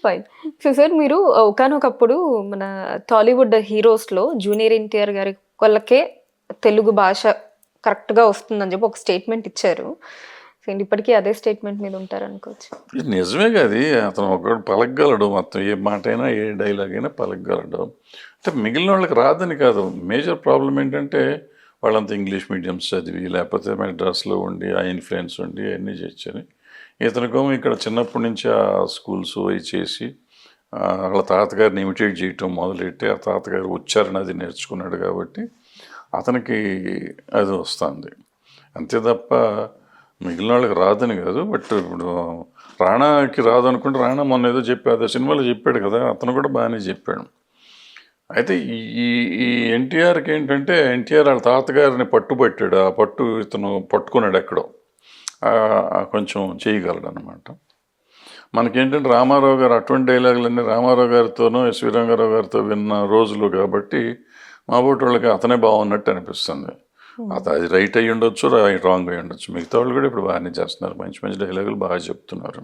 Fine. So sir మీరు ఒకానొకప్పుడు మన టాలీవుడ్ హీరోస్‌లో జూనియర్ ఎన్టీఆర్ గారి ఒక్కళ్ళకే తెలుగు భాష కరెక్ట్‌గా వస్తుందని చెప్పి ఒక స్టేట్మెంట్ ఇచ్చారు. సో ఇప్పటికీ అదే స్టేట్మెంట్ మీద ఉంటారనుకోవచ్చు. ఇది నిజమే అది. అతను ఒకడు పలకగలడు. మొత్తం ఏ మాటైనా, ఏ డైలాగ్ అయినా పలకగలడు. అంటే మిగిలిన వాళ్ళకి రాదని కాదు. మేజర్ ప్రాబ్లమ్ ఏంటంటే వాళ్ళంతా ఇంగ్లీష్ మీడియమ్స్ చదివి, లేకపోతే మెడ్రాస్‌లో ఉండి, ఆ ఇన్‌ఫ్లుయెన్స్ ఉండి అన్నీ చేయొచ్చని. ఇతనికేమో ఇక్కడ చిన్నప్పటి నుంచి ఆ స్కూల్స్ అవి చేసి వాళ్ళ తాతగారిని ఇమిటేట్ చేయటం మొదలెట్టి, ఆ తాతగారు ఉచ్చారణ అది నేర్చుకున్నాడు కాబట్టి అతనికి అది వస్తుంది. అంతే తప్ప మిగిలిన వాళ్ళకి రాదని కాదు. బట్ ఇప్పుడు రాణాకి రాదనుకుంటే రాణా మొన్న ఏదో చెప్పాడు, సినిమాలో చెప్పాడు కదా, అతను కూడా బాగానే చెప్పాడు. అయితే ఈ ఈ ఈ ఎన్టీఆర్కి ఏంటంటే ఎన్టీఆర్ వాళ్ళ తాతగారిని పట్టుబట్టాడు. ఆ పట్టు ఇతను పట్టుకున్నాడు ఎక్కడో. కొంచెం చేయగలడు అనమాట. మనకేంటంటే రామారావు గారు అటువంటి డైలాగులన్నీ రామారావు గారితోనూ ఎస్వి రంగారావు గారితో విన్న రోజులు కాబట్టి మా బోటి వాళ్ళకి అతనే బాగున్నట్టు అనిపిస్తుంది. అది రైట్ అయ్యి ఉండొచ్చు, రాంగ్ అయ్యి ఉండొచ్చు. మిగతా వాళ్ళు కూడా ఇప్పుడు బాగానే చేస్తున్నారు, మంచి మంచి డైలాగులు బాగా చెప్తున్నారు.